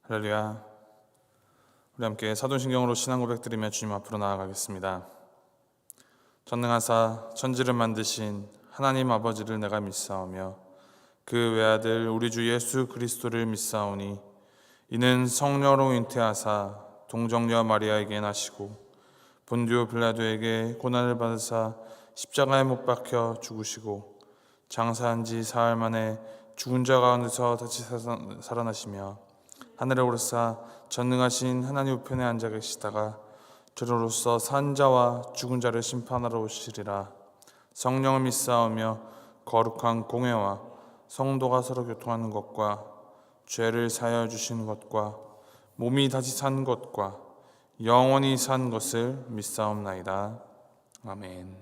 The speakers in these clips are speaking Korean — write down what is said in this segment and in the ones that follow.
할렐루야. 우리 함께 사도신경으로 신앙 고백 드리며 주님 앞으로 나아가겠습니다. 전능하사 천지를 만드신 하나님 아버지를 내가 믿사오며 그 외아들 우리 주 예수 그리스도를 믿사오니 이는 성령으로 잉태하사 동정녀 마리아에게 나시고 본디오 빌라도에게 고난을 받으사 십자가에 못 박혀 죽으시고 장사한 지 사흘 만에 죽은 자 가운데서 다시 살아나시며 하늘에 오르사 전능하신 하나님 우편에 앉아 계시다가 저로서 산 자와 죽은 자를 심판하러 오시리라. 성령을 믿사오며 거룩한 공회와 성도가 서로 교통하는 것과 죄를 사하여 주시는 것과 몸이 다시 산 것과 영원히 산 것을 믿사옵나이다. 아멘.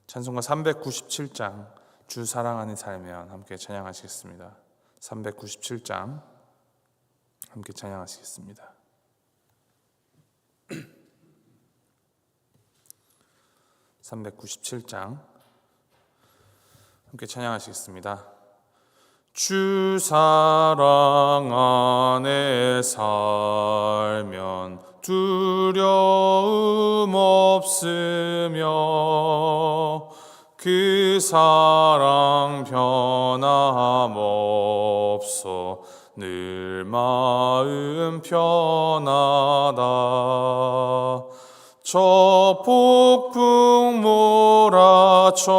찬송가 397장 주 사랑하니 살면 함께 찬양하시겠습니다. 397장 함께 찬양하시겠습니다. 397장 함께 찬양하시겠습니다. 주 사랑 안에 살면 두려움 없으며 그 사랑 변함없어 늘 마음 편하다. 저 폭풍 몰아쳐서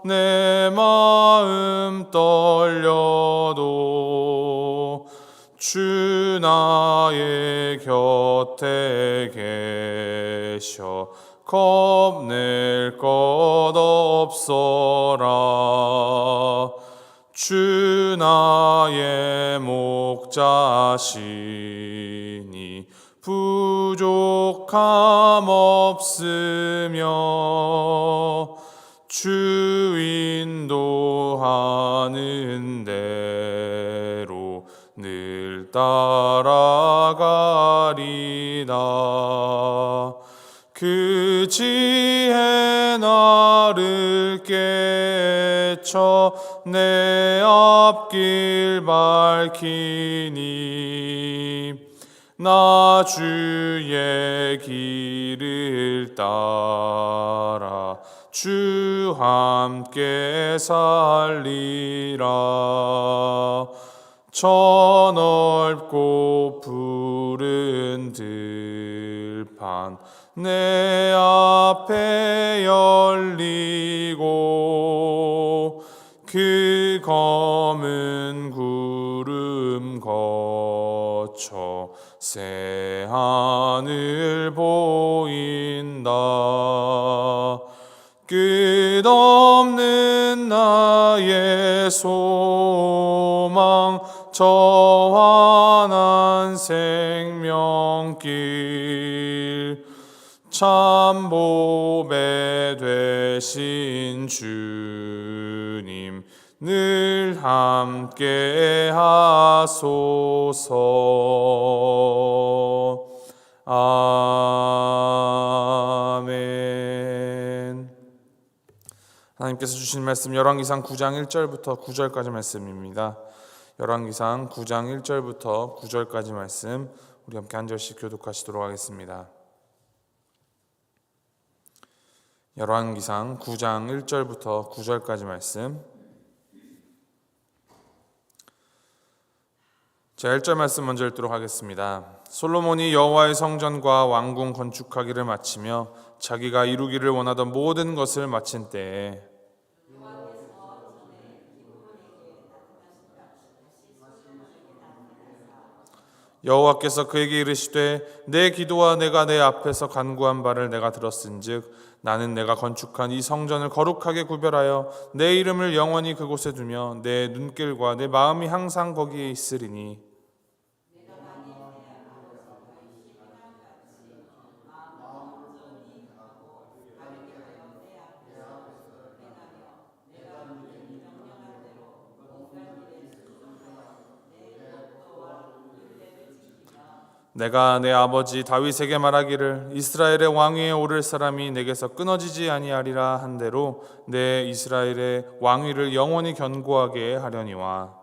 내 마음 떨려도 주 나의 곁에 계셔 겁낼 것 없어라. 주 나의 목자시니 부족함 없으며 주 인도하는 대로 늘 따라가리다. 그 지혜 나를 깨쳐 내 앞길 밝히니 나 주의 길을 따라 주 함께 살리라. 저 넓고 푸른 들판 내 앞에 열리고 그 검은 구름 거쳐 새 하늘 보인다. 끝없는 나의 소망 저 환한 생명길 참 보배 되신 주님 늘 함께 하소서. 아멘. 하나님께서 주신 말씀 열왕기상 9장 1절부터 9절까지 말씀입니다. 열왕기상 9장 1절부터 9절까지 말씀 우리 함께 한 절씩 교독하시도록 하겠습니다. 열왕기상 9장 1절부터 9절까지 말씀. 자, 1절 말씀 먼저 읽도록 하겠습니다. 솔로몬이 여호와의 성전과 왕궁 건축하기를 마치며 자기가 이루기를 원하던 모든 것을 마친 때에 여호와께서 그에게 이르시되 내 기도와 내가 내 앞에서 간구한 바를 내가 들었은즉 나는 내가 건축한 이 성전을 거룩하게 구별하여 내 이름을 영원히 그곳에 두며 내 눈길과 내 마음이 항상 거기에 있으리니 내가 내 아버지 다윗에게 말하기를 이스라엘의 왕위에 오를 사람이 내게서 끊어지지 아니하리라 한대로 내 이스라엘의 왕위를 영원히 견고하게 하려니와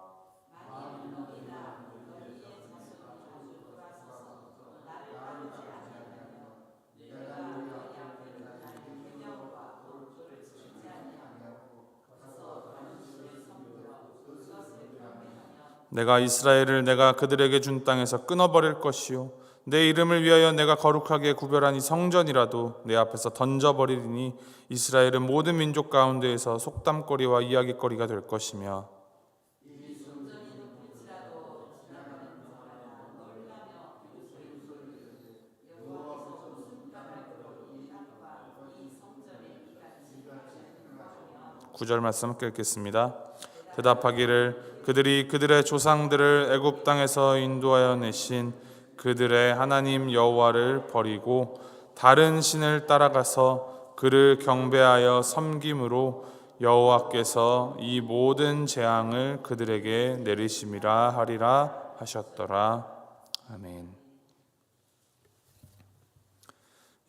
내가 이스라엘을 내가 그들에게 준 땅에서 끊어버릴 것이요 내 이름을 위하여 내가 거룩하게 구별한 이 성전이라도 내 앞에서 던져버리리니 이스라엘은 모든 민족 가운데에서 속담거리와 이야기거리가 될 것이며 구절 말씀 함께 읽겠습니다. 대답하기를 그들이 그들의 조상들을 애굽 땅에서 인도하여 내신 그들의 하나님 여호와를 버리고 다른 신을 따라가서 그를 경배하여 섬김으로 여호와께서 이 모든 재앙을 그들에게 내리심이라 하리라 하셨더라. 아멘.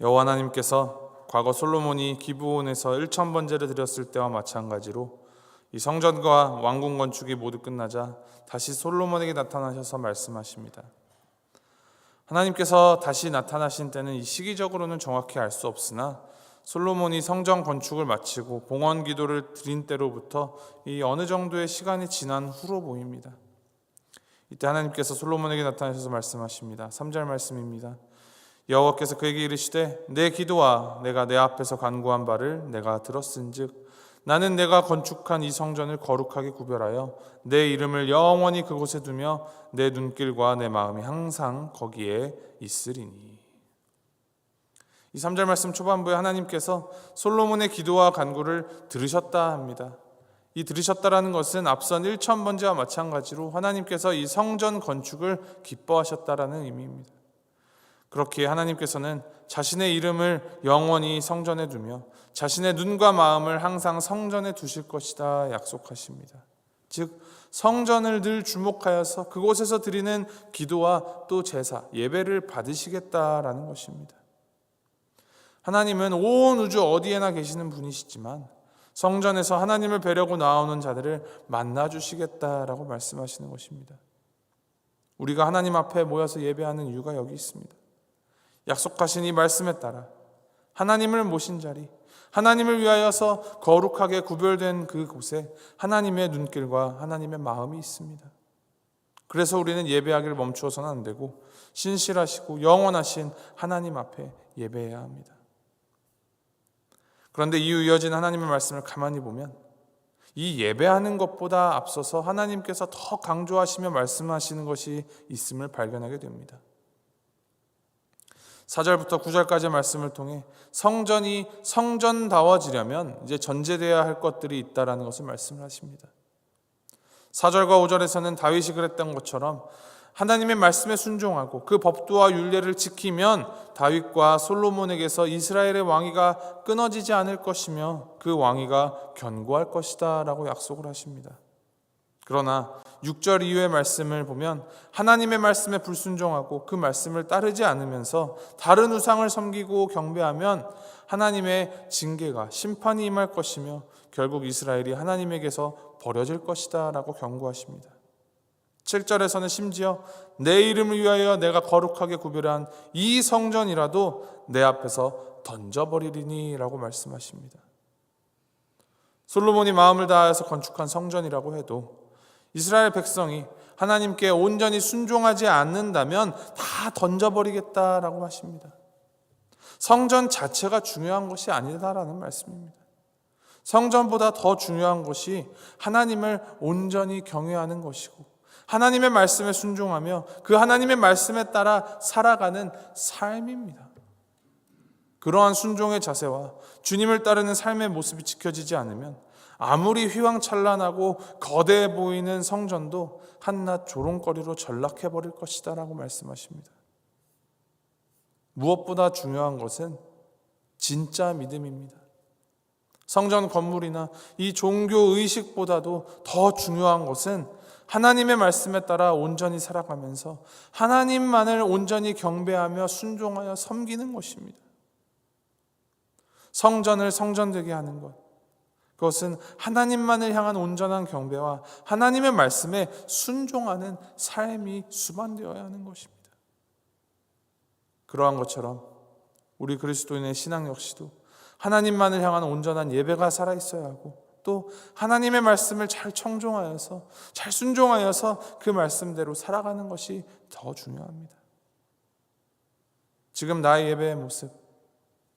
여호와 하나님께서 과거 솔로몬이 기브온에서 1,000번제를 드렸을 때와 마찬가지로 이 성전과 왕궁 건축이 모두 끝나자 다시 솔로몬에게 나타나셔서 말씀하십니다. 하나님께서 다시 나타나신 때는 이 시기적으로는 정확히 알 수 없으나 솔로몬이 성전 건축을 마치고 봉헌 기도를 드린 때로부터 이 어느 정도의 시간이 지난 후로 보입니다. 이때 하나님께서 솔로몬에게 나타나셔서 말씀하십니다. 3절 말씀입니다. 여호와께서 그에게 이르시되 내 기도와 내가 내 앞에서 간구한 바를 내가 들었은즉 나는 내가 건축한 이 성전을 거룩하게 구별하여 내 이름을 영원히 그곳에 두며 내 눈길과 내 마음이 항상 거기에 있으리니. 이 3절 말씀 초반부에 하나님께서 솔로몬의 기도와 간구를 들으셨다 합니다. 이 들으셨다라는 것은 앞선 1,000번제와 마찬가지로 하나님께서 이 성전 건축을 기뻐하셨다라는 의미입니다. 그렇기에 하나님께서는 자신의 이름을 영원히 성전에 두며 자신의 눈과 마음을 항상 성전에 두실 것이다 약속하십니다. 즉 성전을 늘 주목하여서 그곳에서 드리는 기도와 또 제사, 예배를 받으시겠다라는 것입니다. 하나님은 온 우주 어디에나 계시는 분이시지만 성전에서 하나님을 뵈려고 나오는 자들을 만나주시겠다라고 말씀하시는 것입니다. 우리가 하나님 앞에 모여서 예배하는 이유가 여기 있습니다. 약속하신 이 말씀에 따라 하나님을 모신 자리, 하나님을 위하여서 거룩하게 구별된 그곳에 하나님의 눈길과 하나님의 마음이 있습니다. 그래서 우리는 예배하기를 멈추어서는 안 되고 신실하시고 영원하신 하나님 앞에 예배해야 합니다. 그런데 이어진 하나님의 말씀을 가만히 보면 이 예배하는 것보다 앞서서 하나님께서 더 강조하시며 말씀하시는 것이 있음을 발견하게 됩니다. 4절부터 9절까지의 말씀을 통해 성전이 성전다워지려면 이제 전제되어야 할 것들이 있다라는 것을 말씀을 하십니다. 4절과 5절에서는 다윗이 그랬던 것처럼 하나님의 말씀에 순종하고 그 법도와 율례를 지키면 다윗과 솔로몬에게서 이스라엘의 왕위가 끊어지지 않을 것이며 그 왕위가 견고할 것이다 라고 약속을 하십니다. 그러나 6절 이후의 말씀을 보면 하나님의 말씀에 불순종하고 그 말씀을 따르지 않으면서 다른 우상을 섬기고 경배하면 하나님의 징계가 심판이 임할 것이며 결국 이스라엘이 하나님에게서 버려질 것이다 라고 경고하십니다. 7절에서는 심지어 내 이름을 위하여 내가 거룩하게 구별한 이 성전이라도 내 앞에서 던져버리리니 라고 말씀하십니다. 솔로몬이 마음을 다해서 건축한 성전이라고 해도 이스라엘 백성이 하나님께 온전히 순종하지 않는다면 다 던져버리겠다라고 하십니다. 성전 자체가 중요한 것이 아니다라는 말씀입니다. 성전보다 더 중요한 것이 하나님을 온전히 경외하는 것이고 하나님의 말씀에 순종하며 그 하나님의 말씀에 따라 살아가는 삶입니다. 그러한 순종의 자세와 주님을 따르는 삶의 모습이 지켜지지 않으면 아무리 휘황찬란하고 거대해 보이는 성전도 한낱 조롱거리로 전락해버릴 것이다 라고 말씀하십니다. 무엇보다 중요한 것은 진짜 믿음입니다. 성전 건물이나 이 종교 의식보다도 더 중요한 것은 하나님의 말씀에 따라 온전히 살아가면서 하나님만을 온전히 경배하며 순종하여 섬기는 것입니다. 성전을 성전되게 하는 것, 그것은 하나님만을 향한 온전한 경배와 하나님의 말씀에 순종하는 삶이 수반되어야 하는 것입니다. 그러한 것처럼 우리 그리스도인의 신앙 역시도 하나님만을 향한 온전한 예배가 살아있어야 하고 또 하나님의 말씀을 잘 청종하여서 잘 순종하여서 그 말씀대로 살아가는 것이 더 중요합니다. 지금 나의 예배의 모습,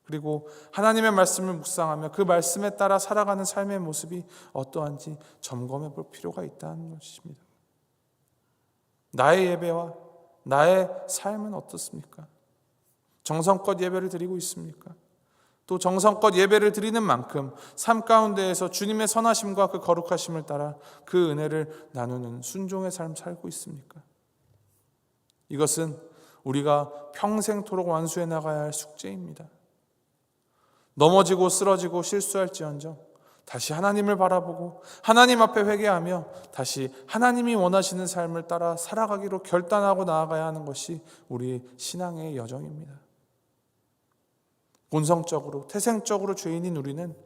그리고 하나님의 말씀을 묵상하며 그 말씀에 따라 살아가는 삶의 모습이 어떠한지 점검해 볼 필요가 있다는 것입니다. 나의 예배와 나의 삶은 어떻습니까? 정성껏 예배를 드리고 있습니까? 또 정성껏 예배를 드리는 만큼 삶 가운데에서 주님의 선하심과 그 거룩하심을 따라 그 은혜를 나누는 순종의 삶 살고 있습니까? 이것은 우리가 평생토록 완수해 나가야 할 숙제입니다. 넘어지고 쓰러지고 실수할지언정 다시 하나님을 바라보고 하나님 앞에 회개하며 다시 하나님이 원하시는 삶을 따라 살아가기로 결단하고 나아가야 하는 것이 우리 신앙의 여정입니다. 본성적으로 태생적으로 죄인인 우리는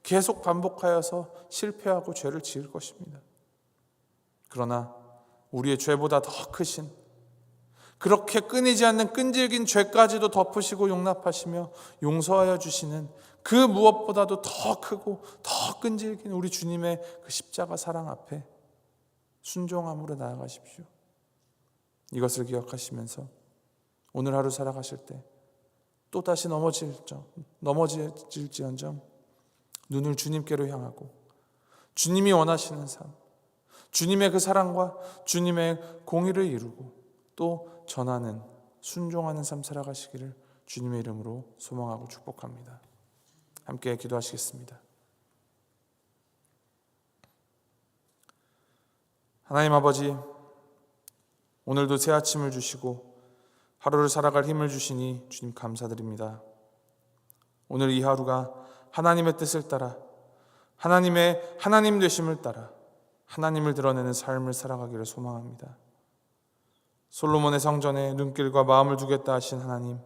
계속 반복하여서 실패하고 죄를 지을 것입니다. 그러나 우리의 죄보다 더 크신, 그렇게 끊이지 않는 끈질긴 죄까지도 덮으시고 용납하시며 용서하여 주시는 그 무엇보다도 더 크고 더 끈질긴 우리 주님의 그 십자가 사랑 앞에 순종함으로 나아가십시오. 이것을 기억하시면서 오늘 하루 살아가실 때 또다시 넘어질지언정 눈을 주님께로 향하고 주님이 원하시는 삶, 주님의 그 사랑과 주님의 공의를 이루고 또 전하는 순종하는 삶 살아가시기를 주님의 이름으로 소망하고 축복합니다. 함께 기도하시겠습니다. 하나님 아버지, 오늘도 새 아침을 주시고 하루를 살아갈 힘을 주시니 주님 감사드립니다. 오늘 이 하루가 하나님의 뜻을 따라 하나님의 하나님 되심을 따라 하나님을 드러내는 삶을 살아가기를 소망합니다. 솔로몬의 성전에 눈길과 마음을 두겠다 하신 하나님,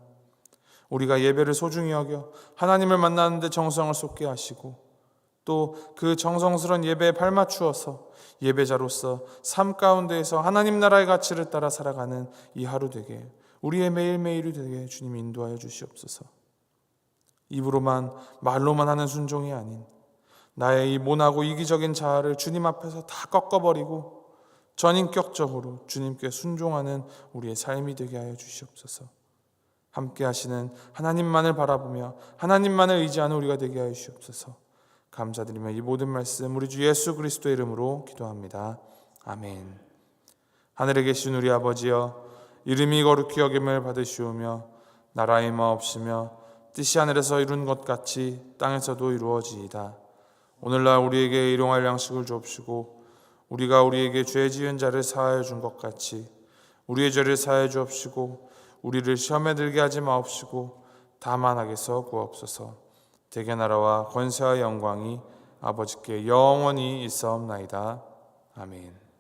우리가 예배를 소중히 여겨 하나님을 만나는 데 정성을 쏟게 하시고 또 그 정성스러운 예배에 발맞추어서 예배자로서 삶 가운데에서 하나님 나라의 가치를 따라 살아가는 이 하루 되게, 우리의 매일매일이 되게 주님 인도하여 주시옵소서. 입으로만 말로만 하는 순종이 아닌 나의 이 모나고 이기적인 자아를 주님 앞에서 다 꺾어버리고 전인격적으로 주님께 순종하는 우리의 삶이 되게 하여 주시옵소서. 함께 하시는 하나님만을 바라보며 하나님만을 의지하는 우리가 되게 하여 주시옵소서. 감사드리며 이 모든 말씀 우리 주 예수 그리스도의 이름으로 기도합니다. 아멘. 하늘에 계신 우리 아버지여, 이름이 거룩히 여김을 받으시오며 나라의 마옵시며 뜻이 하늘에서 이룬 것 같이 땅에서도 이루어지이다. 오늘날 우리에게 일용할 양식을 주옵시고 우리가 우리에게 죄 지은 자를 사하여 준 것 같이 우리의 죄를 사하여 주옵시고 우리를 시험에 들게 하지 마옵시고 다만 악에서 구하옵소서. 대개 나라와 권세와 영광이 아버지께 영원히 있사옵나이다. 아멘.